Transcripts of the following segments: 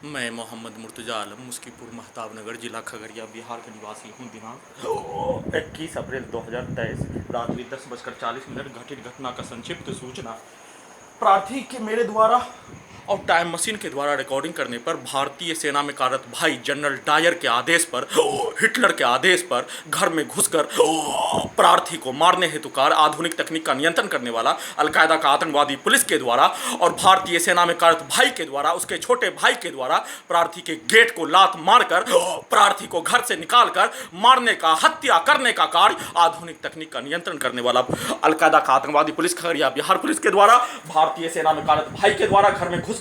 मैं मोहम्मद मुर्तज़ा आलम मुस्कीपुर महताब नगर जिला खगड़िया बिहार का निवासी हूँ। दिनांक 21 अप्रैल 2023 रात्रि 10:40 घटित घटना का संक्षिप्त सूचना। प्रार्थी के मेरे द्वारा और टाइम मशीन के द्वारा रिकॉर्डिंग करने पर भारतीय सेना में कार्यरत भाई जनरल डायर के आदेश पर, हिटलर के आदेश पर घर में घुसकर प्रार्थी को मारने हेतुकार आधुनिक तकनीक का नियंत्रण करने वाला अलकायदा का आतंकवादी पुलिस के द्वारा और भारतीय सेना में कार्यरत भाई के द्वारा, उसके छोटे भाई के द्वारा प्रार्थी के गेट को लात मारकर प्रार्थी को घर से निकालकर मारने का, हत्या करने का कार्य आधुनिक तकनीक का नियंत्रण करने वाला अलकायदा का आतंकवादी पुलिस खगड़िया बिहार पुलिस के द्वारा भारतीय सेना में कार्यरत भाई के द्वारा घर में घुसकर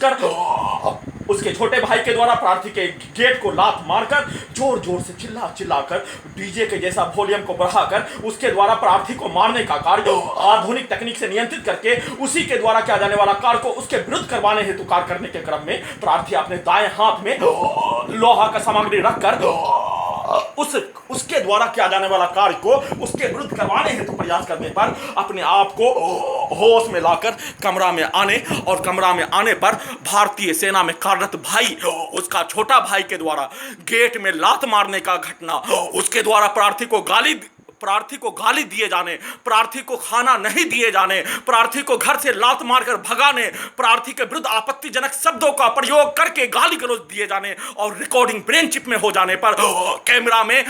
उसके छोटे भाई के द्वारा प्रार्थी के गेट को लात मारकर जोर जोर से चिल्ला चिल्लाकर डीजे के जैसा वॉल्यूम को बढ़ाकर उसके द्वारा प्रार्थी को मारने का कार्य आधुनिक तकनीक से नियंत्रित करके उसी के द्वारा किया जाने वाला कार्य को उसके विरुद्ध करवाने हेतु कार्य करने के क्रम में प्रार्थी अपने दाएं हाथ में लोहा का सामग्री रखकर उसके द्वारा किया जाने वाला कार्य को उसके विरुद्ध करवाने हेतु प्रयास करने पर अपने आप को होश में लाकर कमरा में आने और कमरा में आने पर भारतीय सेना में कार्यरत भाई, उसका छोटा भाई के द्वारा गेट में लात मारने का घटना, उसके द्वारा प्रार्थी को गाली दिए जाने, प्रार्थी को खाना नहीं दिए जाने, प्रार्थी को घर से लात मारकर भगाने, प्रार्थी के विरुद्ध आपत्तिजनक शब्दों का प्रयोग करके गाली गलौज दिए जाने और रिकॉर्डिंग ब्रेन चिप में हो जाने पर कैमरा में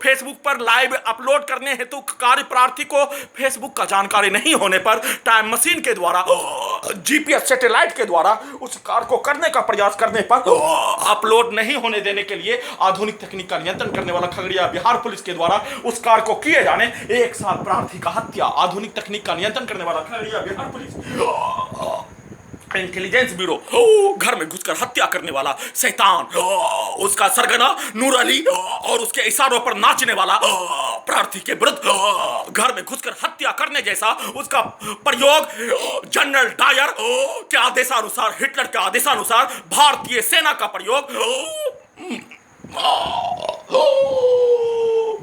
फेसबुक पर लाइव अपलोड करने हेतु कार्य प्रार्थी को फेसबुक का जानकारी नहीं होने पर टाइम मशीन के द्वारा जीपीएस सैटेलाइट के द्वारा उस कार्य को करने का प्रयास करने पर अपलोड नहीं होने देने के लिए आधुनिक तकनीक का नियंत्रण करने वाला खगड़िया बिहार पुलिस के द्वारा उस कार्य को किए जाने एक साथ प्रार्थी का हत्या आधुनिक तकनीक का नियंत्रण करने वाला Khagaria Bihar police intelligence bureau घर में घुसकर हत्या करने वाला शैतान, उसका सरगना नूर अली और उसके इशारों पर नाचने वाला प्रार्थी के विरुद्ध घर में घुसकर हत्या करने जैसा उसका प्रयोग जनरल डायर के आदेशानुसार, हिटलर के आदेशानुसार भारतीय सेना का प्रयोग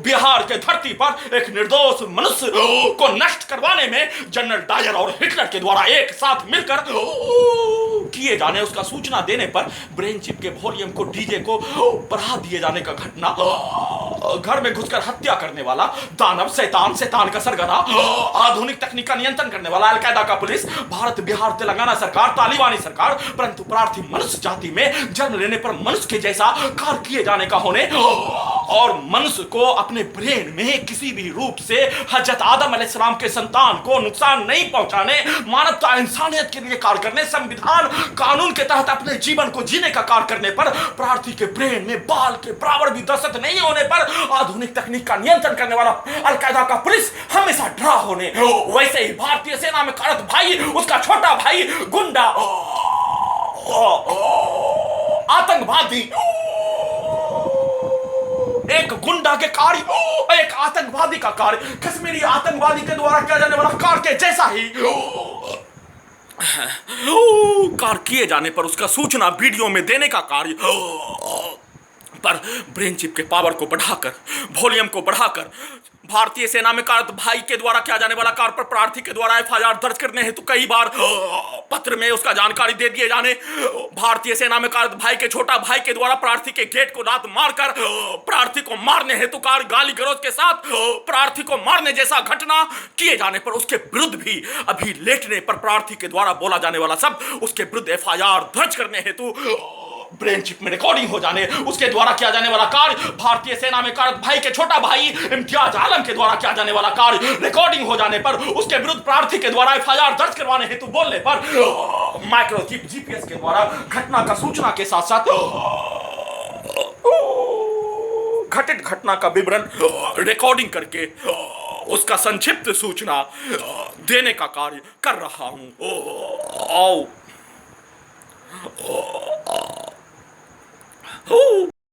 बिहार के धरती पर एक निर्दोष मनुष्य को नष्ट करवाने में जनरल डायर और हिटलर के द्वारा एक साथ मिलकर किए जाने, उसका सूचना देने पर ब्रेन चिप के वॉल्यूम को, डीजे को बढ़ा दिए जाने का घटना, घर में घुसकर हत्या करने वाला दानव, शैतान का सरगना, आधुनिक तकनीक का नियंत्रण करने वाला अलकायदा का पुलिस, भारत, बिहार, तेलंगाना सरकार, तालिबानी सरकार, परंतु प्रार्थी मनुष्य जाति में जन्म लेने पर मनुष्य के जैसा कार्य किए जाने का होने और मनुष्य को अपने ब्रेन में किसी भी रूप से हजरत आदम अलैहिस्सलाम के संतान को नुकसान नहीं पहुंचाने, मानवता इंसानियत के लिए कार्य करने, संविधान कानून के तहत अपने जीवन को जीने का कार्य करने पर प्रार्थी के ब्रेन में बाल के बराबर भी दस्तक नहीं होने पर आधुनिक तकनीक का नियंत्रण करने वाला अलकायदा का पुलिस हमेशा डरा होने, वैसे ही भारतीय सेना में कार्यरत भाई, उसका छोटा भाई गुंडा, आतंकवादी, एक गुंडा के कार्य, एक आतंकवादी का कार्य, कश्मीरी आतंकवादी के द्वारा किया जाने वाला कार्य के जैसा ही कार्य किए जाने पर उसका सूचना वीडियो में देने का कार्य पर ब्रेन चिप के पावर को बढ़ाकर, वॉल्यूम को बढ़ाकर भारतीय सेना में कार्यरत भाई के द्वारा किया जाने वाला कार्य पर प्रार्थी के द्वारा एफआईआर दर्ज करने हेतु कई बार पत्र में उसका जानकारी दे दिए जाने, भारतीय सेना में कार्यरत भाई के छोटा भाई के द्वारा प्रार्थी के गेट को लात मारकर प्रार्थी को मारने हेतु कार्य, गाली गलौज के साथ प्रार्थी को मारने जैसा घटना किए जाने पर उसके विरुद्ध भी अभी लेटने पर प्रार्थी के द्वारा बोला जाने वाला सब उसके विरुद्ध एफआईआर दर्ज करने हेतु ब्रेन चिप में रिकॉर्डिंग हो जाने, उसके द्वारा किया जाने वाला कार्य, भारतीय सेना में कार्यरत भाई के छोटा भाई इम्तियाज आलम के द्वारा किया जाने वाला कार्य रिकॉर्डिंग हो जाने पर उसके विरुद्ध प्रार्थी के द्वारा एफआईआर दर्ज करवाने हेतु बोलने पर माइक्रोचिप जीपीएस के द्वारा घटना का सूचना के साथ साथ घटित घटना का विवरण रिकॉर्डिंग करके उसका संक्षिप्त सूचना देने का कार्य कर रहा हूं।